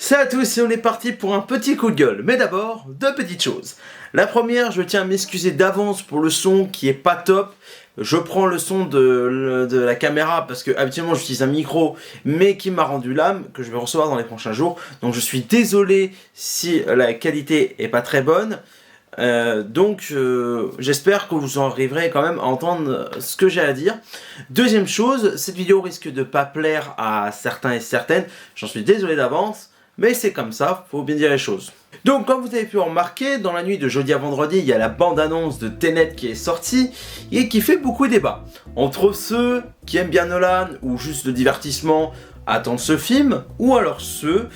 Salut à tous et on est parti pour un petit coup de gueule. Mais d'abord, deux petites choses. La première, je tiens à m'excuser d'avance pour le son qui est pas top. Je prends le son de la caméra parce que habituellement j'utilise un micro mais qui m'a rendu l'âme, que je vais recevoir dans les prochains jours. Donc je suis désolé si la qualité est pas très bonne. J'espère que vous arriverez quand même à entendre ce que j'ai à dire. Deuxième chose, cette vidéo risque de pas plaire à certains et certaines. J'en suis désolé d'avance. Mais c'est comme ça, faut bien dire les choses. Donc comme vous avez pu remarquer, dans la nuit de jeudi à vendredi, il y a la bande-annonce de Tenet qui est sortie et qui fait beaucoup débat. Entre ceux qui aiment bien Nolan ou juste le divertissement attendent ce film, ou alors ceux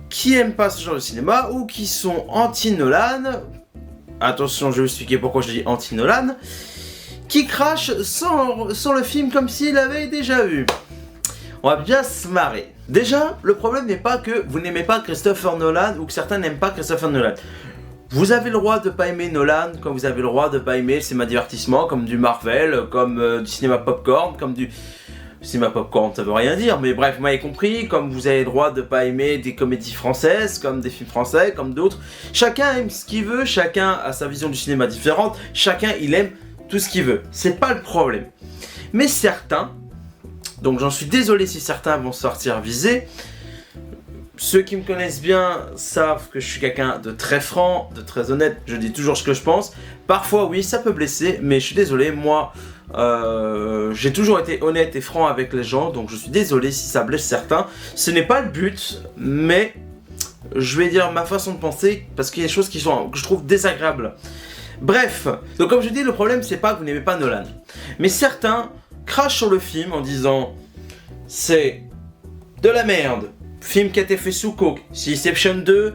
qui aiment pas ce genre de cinéma ou qui sont anti-Nolan, attention je vais vous expliquer pourquoi je dis anti-Nolan, qui crachent sur le film comme s'ils l'avaient déjà vu. On va bien se marrer. Déjà, le problème n'est pas que vous n'aimez pas Christopher Nolan ou que certains n'aiment pas Christopher Nolan. Vous avez le droit de pas aimer Nolan, comme vous avez le droit de pas aimer le cinéma divertissement, comme du Marvel, comme du cinéma popcorn, comme du cinéma popcorn, ça veut rien dire, mais bref, vous m'avez compris, comme vous avez le droit de pas aimer des comédies françaises, comme des films français, comme d'autres. Chacun aime ce qu'il veut, chacun a sa vision du cinéma différente, chacun il aime tout ce qu'il veut. C'est pas le problème. Mais certains, donc j'en suis désolé si certains vont sortir visés. Ceux qui me connaissent bien savent que je suis quelqu'un de très franc, de très honnête. Je dis toujours ce que je pense. Parfois oui, ça peut blesser, mais je suis désolé. Moi, j'ai toujours été honnête et franc avec les gens. Donc je suis désolé si ça blesse certains. Ce n'est pas le but, mais je vais dire ma façon de penser parce qu'il y a des choses que je trouve désagréables. Bref, donc comme je dis, le problème c'est pas que vous n'aimez pas Nolan. Mais certains crachent sur le film en disant c'est de la merde, film qui a été fait sous coke, c'est Inception 2,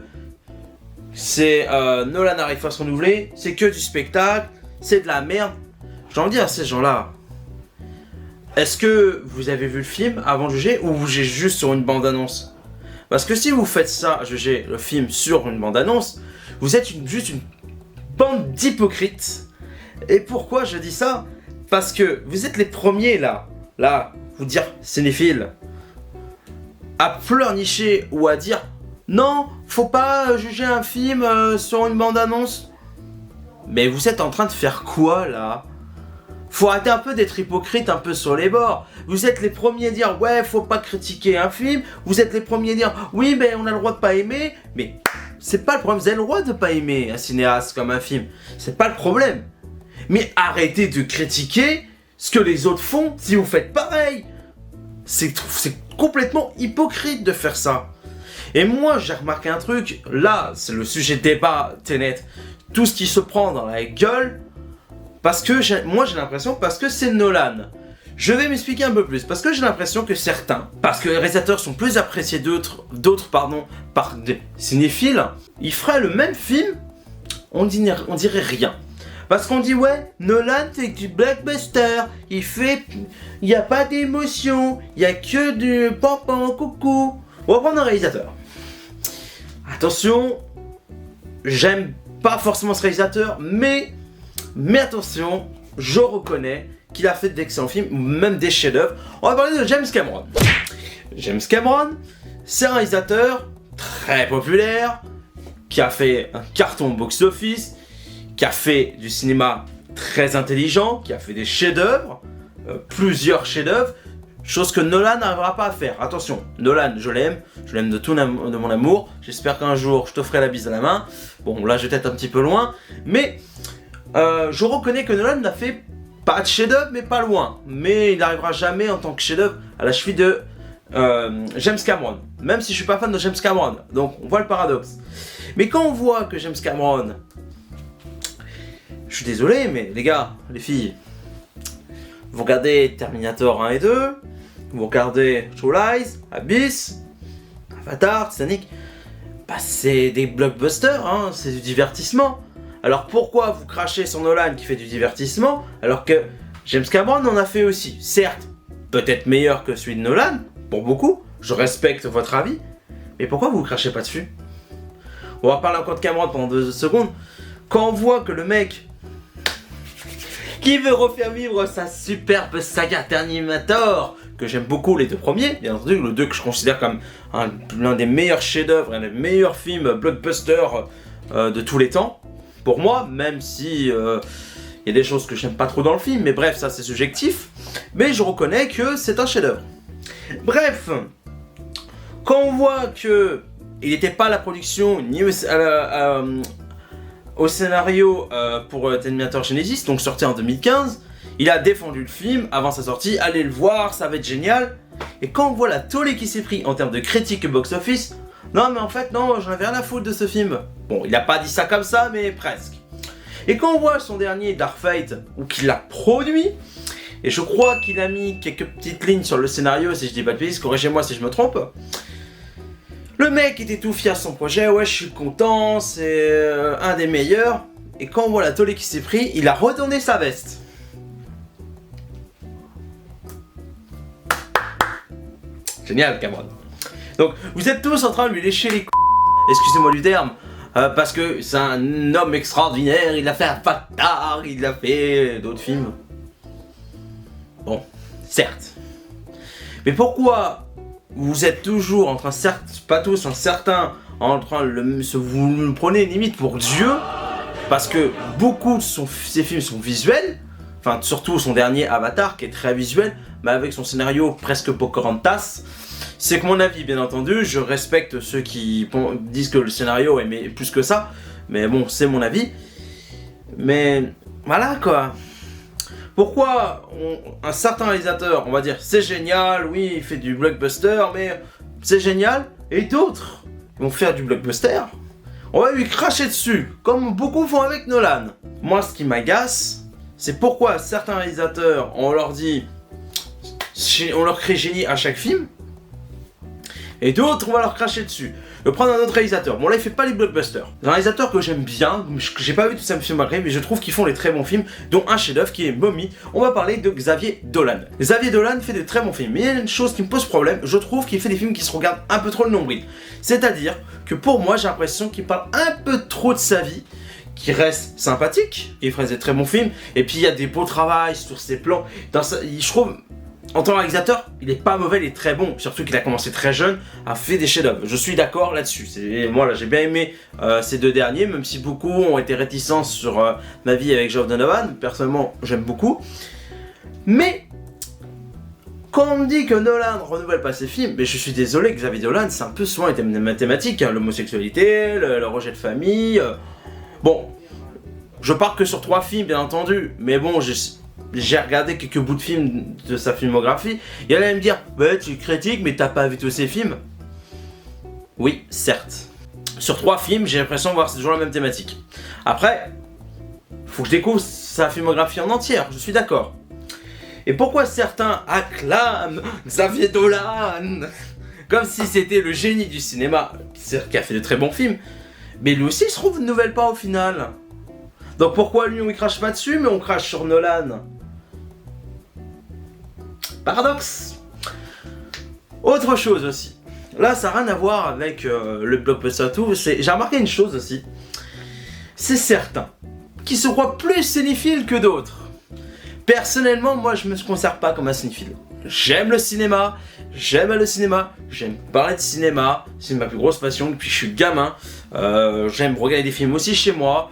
c'est Nolan arrive à se renouveler, c'est que du spectacle, c'est de la merde. J'ai envie de dire à ces gens-là, est-ce que vous avez vu le film avant de juger ou vous jugez juste sur une bande-annonce? Parce que si vous faites ça, juger le film sur une bande-annonce, vous êtes juste une bande d'hypocrites. Et pourquoi je dis ça? Parce que vous êtes les premiers là, vous dire cinéphile, à pleurnicher ou à dire non, faut pas juger un film sur une bande-annonce. Mais vous êtes en train de faire quoi là? Faut arrêter un peu d'être hypocrite un peu sur les bords. Vous êtes les premiers à dire ouais, faut pas critiquer un film. Vous êtes les premiers à dire oui, mais on a le droit de pas aimer. Mais c'est pas le problème, vous avez le droit de pas aimer un cinéaste comme un film. C'est pas le problème. Mais arrêtez de critiquer ce que les autres font si vous faites pareil. C'est complètement hypocrite de faire ça. Et moi, j'ai remarqué un truc. Là, c'est le sujet de débat, Tenet. Tout ce qui se prend dans la gueule. Parce que moi, j'ai l'impression, parce que c'est Nolan. Je vais m'expliquer un peu plus. Parce que j'ai l'impression que certains, parce que les réalisateurs sont plus appréciés d'autres par des cinéphiles, ils feraient le même film, on dirait rien. Parce qu'on dit ouais, Nolan fait du blockbuster, il y a pas d'émotion, il y a que du pampan, coucou. On va prendre un réalisateur. Attention, j'aime pas forcément ce réalisateur, mais attention, je reconnais qu'il a fait d'excellents films, ou même des chefs-d'œuvre. On va parler de James Cameron. James Cameron, c'est un réalisateur très populaire, qui a fait un carton box-office, qui a fait du cinéma très intelligent, qui a fait des chefs-d'œuvre, plusieurs chefs-d'œuvre, chose que Nolan n'arrivera pas à faire. Attention, Nolan, je l'aime de tout de mon amour, j'espère qu'un jour je te ferai la bise à la main. Bon, là je vais peut-être un petit peu loin, mais je reconnais que Nolan n'a fait pas de chef-d'œuvre, mais pas loin. Mais il n'arrivera jamais en tant que chef-d'œuvre à la cheville de James Cameron, même si je suis pas fan de James Cameron, donc on voit le paradoxe. Mais quand on voit que James Cameron, je suis désolé, mais les gars, les filles, vous regardez Terminator 1 et 2, vous regardez True Lies, Abyss, Avatar, Titanic, bah c'est des blockbusters, hein, c'est du divertissement. Alors pourquoi vous crachez sur Nolan qui fait du divertissement, alors que James Cameron en a fait aussi? Certes, peut-être meilleur que celui de Nolan, pour beaucoup, je respecte votre avis, mais pourquoi vous crachez pas dessus? On va parler encore de Cameron pendant 2 secondes. Quand on voit que le mec qui veut refaire vivre sa superbe saga Terminator, que j'aime beaucoup, les deux premiers, bien entendu, le 2 que je considère comme l'un des meilleurs chefs-d'œuvre, un des meilleurs films blockbusters de tous les temps, pour moi, même si il y a des choses que j'aime pas trop dans le film, mais bref, ça c'est subjectif, mais je reconnais que c'est un chef-d'œuvre. Bref, quand on voit que il n'était pas à la production ni au scénario pour Terminator Genesis, donc sorti en 2015, il a défendu le film avant sa sortie, allez le voir, ça va être génial. Et quand on voit la tollée qui s'est pris en termes de critique et box-office, non mais en fait non, j'en avais rien à foutre de ce film. Bon, il n'a pas dit ça comme ça, mais presque. Et quand on voit son dernier Dark Fate, ou qu'il l'a produit, et je crois qu'il a mis quelques petites lignes sur le scénario, si je dis pas de bêtises, corrigez-moi si je me trompe. Le mec était tout fier de son projet, ouais je suis content, c'est un des meilleurs. Et quand on voit la tollée qui s'est pris, il a retourné sa veste. Génial Cameron. Donc vous êtes tous en train de lui lécher les excusez-moi du terme, parce que c'est un homme extraordinaire, il a fait Avatar, il a fait d'autres films. Bon, certes. Mais pourquoi vous êtes toujours en train, certes, pas tous, certains, en train de vous le prenez limite pour Dieu, parce que beaucoup de ces films sont visuels, enfin surtout son dernier Avatar qui est très visuel, mais avec son scénario presque Pocahontas. C'est que mon avis, bien entendu, je respecte ceux qui disent que le scénario est plus que ça, mais bon, c'est mon avis. Mais voilà quoi. Pourquoi un certain réalisateur, on va dire, c'est génial, oui, il fait du blockbuster, mais c'est génial, et d'autres vont faire du blockbuster, on va lui cracher dessus, comme beaucoup font avec Nolan. Moi, ce qui m'agace, c'est pourquoi certains réalisateurs, on leur dit, on leur crée génie à chaque film, et d'autres, on va leur cracher dessus. Je vais prendre un autre réalisateur. Bon là, il fait pas les blockbusters. Un réalisateur que j'aime bien, que j'ai pas vu tout ça me filme malgré, mais je trouve qu'ils font les très bons films, dont un chef-d'œuvre qui est Mommy. On va parler de Xavier Dolan. Xavier Dolan fait de très bons films, mais il y a une chose qui me pose problème, je trouve qu'il fait des films qui se regardent un peu trop le nombril. C'est-à-dire que pour moi, j'ai l'impression qu'il parle un peu trop de sa vie, qui reste sympathique, il ferait des très bons films, et puis il y a des beaux travaux sur ses plans. Je trouve, en tant que réalisateur, il est pas mauvais, il est très bon, surtout qu'il a commencé très jeune, a fait des chefs-d'œuvre. Je suis d'accord là-dessus. Moi, là, j'ai bien aimé ces deux derniers, même si beaucoup ont été réticents sur ma vie avec Geoff Donovan. Personnellement, j'aime beaucoup. Mais quand on me dit que Nolan renouvelle pas ses films, mais je suis désolé, Xavier Dolan, c'est un peu souvent les mathématiques, hein, l'homosexualité, le rejet de famille. Bon, je pars que sur 3 films, bien entendu, mais bon, j'ai regardé quelques bouts de films de sa filmographie, et elle allait me dire bah, tu critiques mais t'as pas vu tous ses films. Oui, certes. Sur 3 films, j'ai l'impression de voir toujours la même thématique. Après, faut que je découvre sa filmographie en entière, je suis d'accord. Et pourquoi certains acclament Xavier Dolan comme si c'était le génie du cinéma, c'est-à-dire qu'il a fait de très bons films, mais lui aussi il se renouvelle pas au final. Donc pourquoi lui on ne crache pas dessus mais on crache sur Nolan? Paradoxe. Autre chose aussi. Là ça n'a rien à voir avec le blockbuster tout. J'ai remarqué une chose aussi. C'est certains qui se croient plus cinéphiles que d'autres. Personnellement moi je me considère pas comme un cinéphile. J'aime le cinéma, j'aime parler de cinéma, c'est ma plus grosse passion depuis que je suis gamin. J'aime regarder des films aussi chez moi.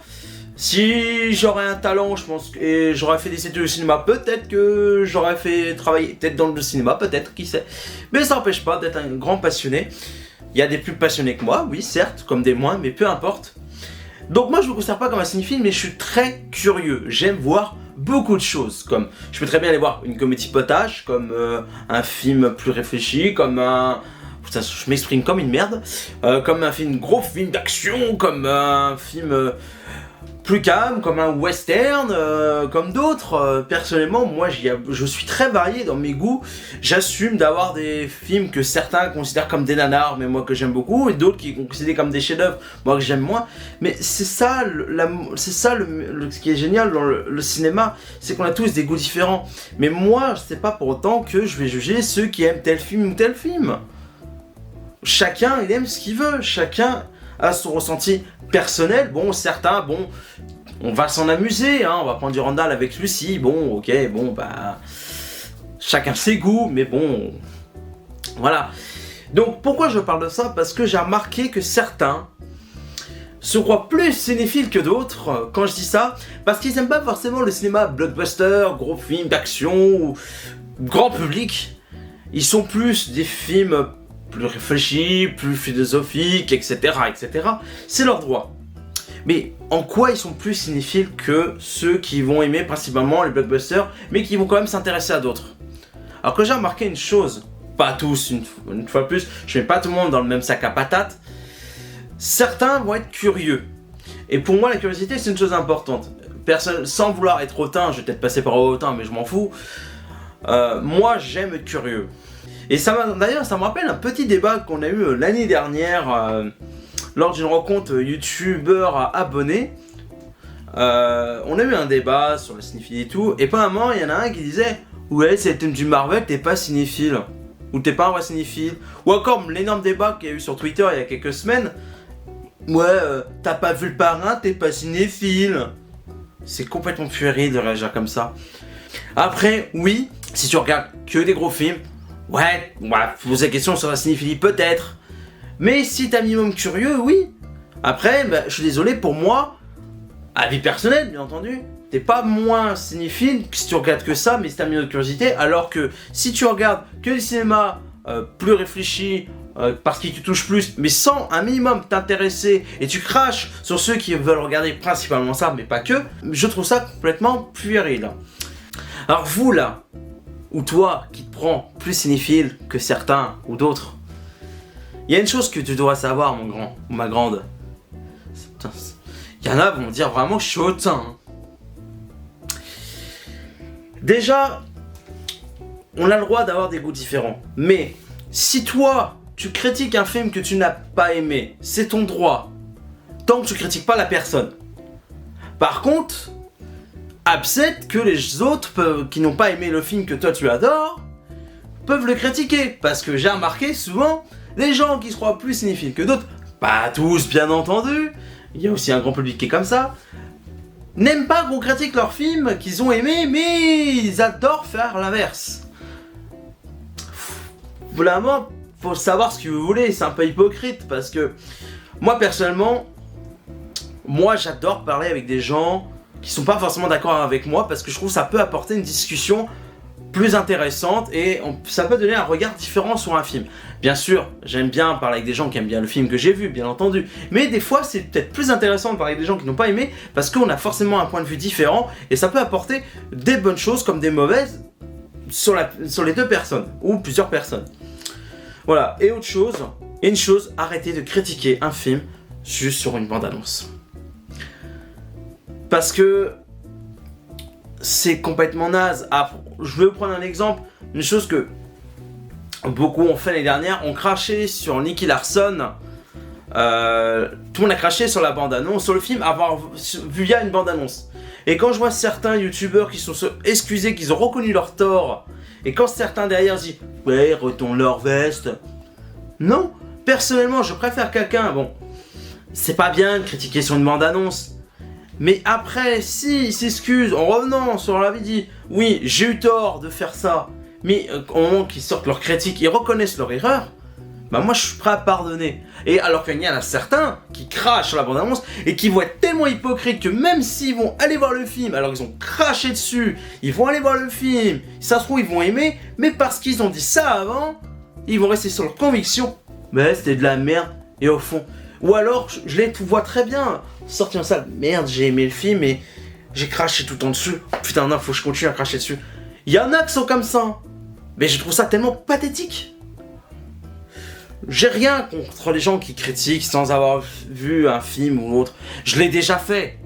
Si j'aurais un talent, je pense, et j'aurais fait des études de cinéma, peut-être que j'aurais fait travailler peut-être dans le cinéma, peut-être, qui sait. Mais ça n'empêche pas d'être un grand passionné. Il y a des plus passionnés que moi, oui, certes, comme des moins, mais peu importe. Donc moi, je ne me considère pas comme un cinéphile, mais je suis très curieux. J'aime voir beaucoup de choses, comme je peux très bien aller voir une comédie potage, comme un film plus réfléchi, comme un... Putain, je m'exprime comme une merde. Comme un gros film d'action, comme un film... plus calme, comme un western, comme d'autres. Personnellement, moi, je suis très varié dans mes goûts. J'assume d'avoir des films que certains considèrent comme des nanars, mais moi que j'aime beaucoup, et d'autres qui sont considérés comme des chefs-d'œuvre, moi que j'aime moins. Mais c'est ça, ce qui est génial dans le cinéma, c'est qu'on a tous des goûts différents. Mais moi, c'est pas pour autant que je vais juger ceux qui aiment tel film ou tel film. Chacun, il aime ce qu'il veut. Chacun a son ressenti personnel. Bon, certains, bon, on va s'en amuser, hein, on va prendre du Randall avec Lucie, bon, ok, bon, bah... chacun ses goûts, mais bon, voilà. Donc pourquoi je parle de ça? Parce que j'ai remarqué que certains se croient plus cinéphiles que d'autres. Quand je dis ça, parce qu'ils n'aiment pas forcément le cinéma blockbuster, gros film d'action ou grand public. Ils sont plus des films plus réfléchis, plus philosophiques, etc. etc. C'est leur droit. Mais en quoi ils sont plus cinéphiles que ceux qui vont aimer principalement les blockbusters, mais qui vont quand même s'intéresser à d'autres? Alors que j'ai remarqué une chose, pas tous, une fois de plus, je mets pas tout le monde dans le même sac à patates. Certains vont être curieux. Et pour moi, la curiosité, c'est une chose importante. Personne, sans vouloir être hautain, je vais peut-être passer par hautain, mais je m'en fous. Moi, j'aime être curieux. Et d'ailleurs, ça me rappelle un petit débat qu'on a eu l'année dernière lors d'une rencontre youtubeur abonné. On a eu un débat sur la cinéphilie et tout. Et pas un moment, il y en a un qui disait: ouais, c'est le thème du Marvel, t'es pas cinéphile. Ou t'es pas un vrai cinéphile. Ou encore l'énorme débat qu'il y a eu sur Twitter il y a quelques semaines. Ouais, t'as pas vu le parrain, t'es pas cinéphile. C'est complètement puéril de réagir comme ça. Après, oui, si tu regardes que des gros films, ouais, poser la question sur la cinéphilie peut-être. Mais si t'es un minimum curieux, oui. Après, je suis désolé, pour moi, avis personnel bien entendu, t'es pas moins cinéphile si tu regardes que ça, mais si t'as un minimum de curiosité. Alors que si tu regardes que le cinéma plus réfléchi, parce qu'il te touche plus, mais sans un minimum t'intéresser, et tu craches sur ceux qui veulent regarder principalement ça, mais pas que, je trouve ça complètement puéril. Alors vous là, ou toi qui te prends plus cinéphile que certains ou d'autres, il y a une chose que tu dois savoir, mon grand ou ma grande. Il y en a qui vont dire vraiment que je suis hautain. Déjà, on a le droit d'avoir des goûts différents, mais si toi tu critiques un film que tu n'as pas aimé, c'est ton droit, tant que tu critiques pas la personne. Par contre, accepte que les autres qui n'ont pas aimé le film que toi tu adores peuvent le critiquer, parce que j'ai remarqué souvent les gens qui se croient plus cinéphiles que d'autres, pas tous bien entendu, il y a aussi un grand public qui est comme ça, n'aiment pas qu'on critique leurs films qu'ils ont aimés, mais ils adorent faire l'inverse. Vraiment, faut savoir ce que vous voulez, c'est un peu hypocrite, parce que moi personnellement, j'adore parler avec des gens qui sont pas forcément d'accord avec moi, parce que je trouve que ça peut apporter une discussion plus intéressante et ça peut donner un regard différent sur un film. Bien sûr, j'aime bien parler avec des gens qui aiment bien le film que j'ai vu, bien entendu, mais des fois c'est peut-être plus intéressant de parler avec des gens qui n'ont pas aimé, parce qu'on a forcément un point de vue différent et ça peut apporter des bonnes choses comme des mauvaises sur les deux personnes ou plusieurs personnes. Voilà, et autre chose, arrêtez de critiquer un film juste sur une bande-annonce. Parce que c'est complètement naze. Je vais vous prendre un exemple, une chose que beaucoup ont fait l'année dernière, ont craché sur Nicky Larson. Tout le monde a craché sur la bande-annonce, sur le film, avoir vu via une bande-annonce. Et quand je vois certains youtubeurs qui sont excusés, qu'ils ont reconnu leur tort, et quand certains derrière disent « ouais, retourne leur veste », non, personnellement, je préfère quelqu'un, bon, c'est pas bien de critiquer sur une bande-annonce, mais après, s'ils s'excusent en revenant sur la vie, dit « oui, j'ai eu tort de faire ça », mais au moment qu'ils sortent leur critique, ils reconnaissent leur erreur, bah moi je suis prêt à pardonner. Et alors qu'il y en a certains qui crachent sur la bande-annonce et qui vont être tellement hypocrites que même s'ils vont aller voir le film, alors qu'ils ont craché dessus, ils vont aller voir le film, ça se trouve ils vont aimer, mais parce qu'ils ont dit ça avant, ils vont rester sur leur conviction, mais c'était de la merde, et au fond. Ou alors, je les vois très bien, sortir en salle, merde j'ai aimé le film et j'ai craché tout en dessus, putain non faut que je continue à cracher dessus. Il y en a qui sont comme ça, mais je trouve ça tellement pathétique. J'ai rien contre les gens qui critiquent sans avoir vu un film ou l'autre. Je l'ai déjà fait.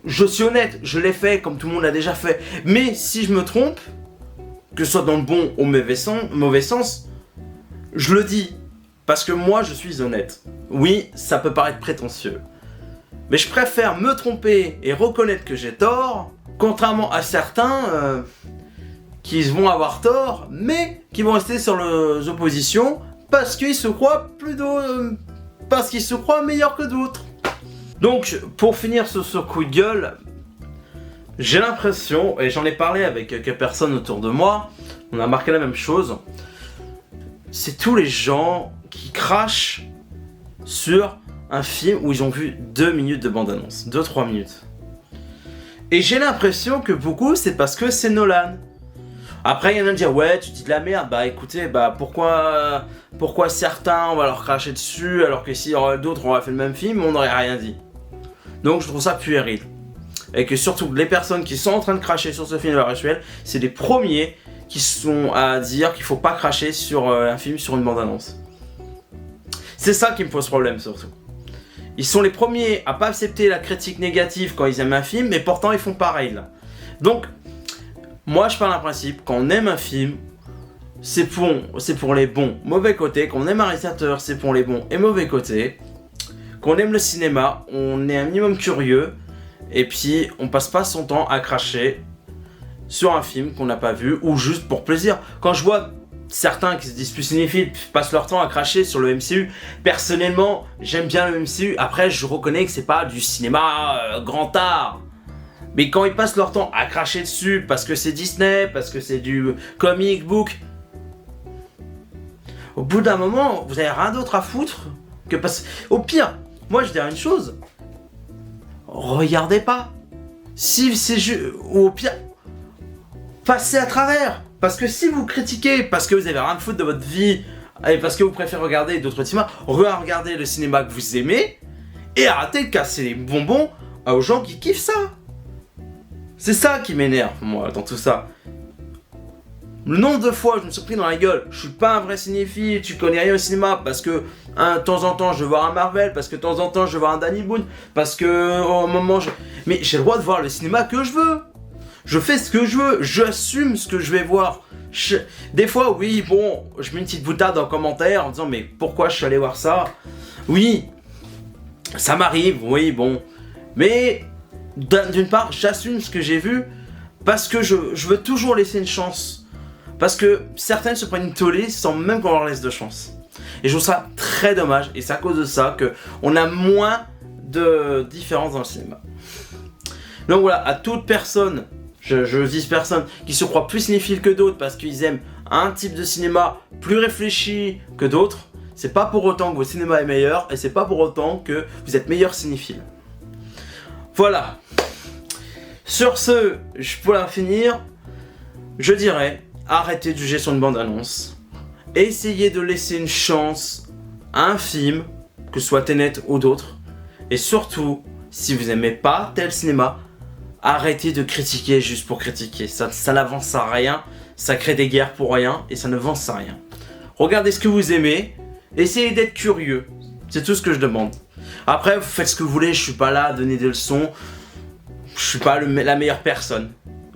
Je suis honnête, je l'ai fait comme tout le monde l'a déjà fait. Mais si je me trompe, que ce soit dans le bon ou le mauvais sens, je le dis. Parce que moi, je suis honnête. Oui, ça peut paraître prétentieux. Mais je préfère me tromper et reconnaître que j'ai tort, contrairement à certains qui vont avoir tort, mais qui vont rester sur les oppositions, parce qu'ils se croient parce qu'ils se croient meilleurs que d'autres. Donc, pour finir sur ce coup de gueule, j'ai l'impression, et j'en ai parlé avec quelques personnes autour de moi, on a remarqué la même chose. C'est tous les gens qui crachent sur un film où ils ont vu 2 minutes de bande-annonce, 2-3 minutes. Et j'ai l'impression que beaucoup, c'est parce que c'est Nolan. Après, il y en a qui disent ouais, tu dis de la merde. Bah écoutez, pourquoi certains on va leur cracher dessus alors que si d'autres on aurait fait le même film, on n'aurait rien dit. Donc je trouve ça puéril. Et que surtout les personnes qui sont en train de cracher sur ce film à l'heure actuelle, c'est les premiers qui sont à dire qu'il faut pas cracher sur un film, sur une bande-annonce. C'est ça qui me pose problème surtout. Ils sont les premiers à pas accepter la critique négative quand ils aiment un film, mais pourtant ils font pareil là. Donc, moi je parle d'un principe, quand on aime un film, c'est pour les bons, mauvais côtés. Quand on aime un réalisateur, c'est pour les bons et mauvais côtés. Quand on aime le cinéma, on est un minimum curieux, et puis on passe pas son temps à cracher sur un film qu'on n'a pas vu, ou juste pour plaisir. Quand je vois certains qui se disent plus cinéphiles passent leur temps à cracher sur le MCU. Personnellement, j'aime bien le MCU. Après, je reconnais que c'est pas du cinéma grand art. Mais quand ils passent leur temps à cracher dessus parce que c'est Disney, parce que c'est du comic book, au bout d'un moment, vous avez rien d'autre à foutre que passer. Au pire, moi je dirais une chose. Regardez pas. Si c'est juste. Ou au pire, passez à travers. Parce que si vous critiquez, parce que vous avez rien à foutre de votre vie, et parce que vous préférez regarder d'autres cinémas, regardez le cinéma que vous aimez, et arrêtez de casser les bonbons aux gens qui kiffent ça. C'est ça qui m'énerve, moi, dans tout ça. Le nombre de fois je me suis pris dans la gueule, je suis pas un vrai cinéphile, tu connais rien au cinéma, parce que de temps en temps je veux voir un Marvel, parce que de temps en temps je veux voir un Danny Boone, parce que au moment mais j'ai le droit de voir le cinéma que je veux. Je fais ce que je veux, j'assume ce que je vais voir. Des fois, oui, bon, je mets une petite boutade en commentaire en disant mais pourquoi je suis allé voir ça? Oui, ça m'arrive, oui, bon. Mais d'une part, j'assume ce que j'ai vu parce que je veux toujours laisser une chance. Parce que certaines se prennent une tollée sans même qu'on leur laisse de chance. Et je trouve ça très dommage, et c'est à cause de ça qu'on a moins de différence dans le cinéma. Donc voilà, à toute personne, je vise personne qui se croit plus cinéphile que d'autres parce qu'ils aiment un type de cinéma plus réfléchi que d'autres, c'est pas pour autant que votre cinéma est meilleur, et c'est pas pour autant que vous êtes meilleur cinéphile. Voilà. Sur ce, pour la finir, je dirais, arrêtez de juger sur une bande-annonce. Essayez de laisser une chance à un film, que ce soit Tenet ou d'autres. Et surtout, si vous n'aimez pas tel cinéma, arrêtez de critiquer juste pour critiquer. Ça n'avance à rien, ça crée des guerres pour rien, et ça ne avance à rien. Regardez ce que vous aimez, essayez d'être curieux. C'est tout ce que je demande. Après, vous faites ce que vous voulez, je suis pas là à donner des leçons. Je suis pas la meilleure personne.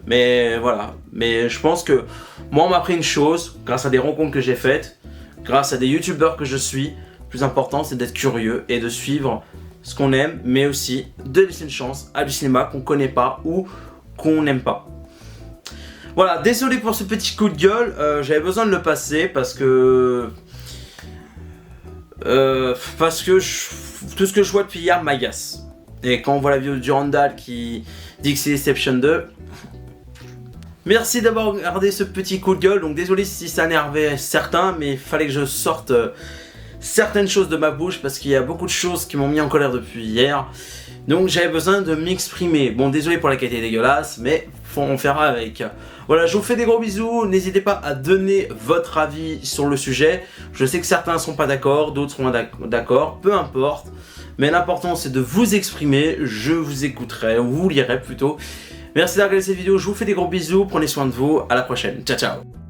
Mais voilà. Mais je pense que moi, on m'a appris une chose, grâce à des rencontres que j'ai faites, grâce à des youtubeurs que je suis. Le plus important, c'est d'être curieux et de suivre ce qu'on aime, mais aussi de laisser une chance à du cinéma qu'on connaît pas ou qu'on n'aime pas. Voilà, désolé pour ce petit coup de gueule, j'avais besoin de le passer parce que tout ce que je vois depuis hier m'agace. Et quand on voit la vidéo de Durandal qui dit que c'est Inception 2, merci d'avoir regardé ce petit coup de gueule. Donc désolé si ça énervait certains, mais il fallait que je sorte certaines choses de ma bouche parce qu'il y a beaucoup de choses qui m'ont mis en colère depuis hier. Donc j'avais besoin de m'exprimer. Bon, désolé pour la qualité dégueulasse, mais on fera avec. Voilà, je vous fais des gros bisous. N'hésitez pas à donner votre avis sur le sujet. Je sais que certains ne sont pas d'accord, d'autres seront d'accord, peu importe. Mais l'important c'est de vous exprimer. Je vous écouterai, ou vous lirez plutôt. Merci d'avoir regardé cette vidéo, je vous fais des gros bisous, prenez soin de vous, à la prochaine. Ciao ciao.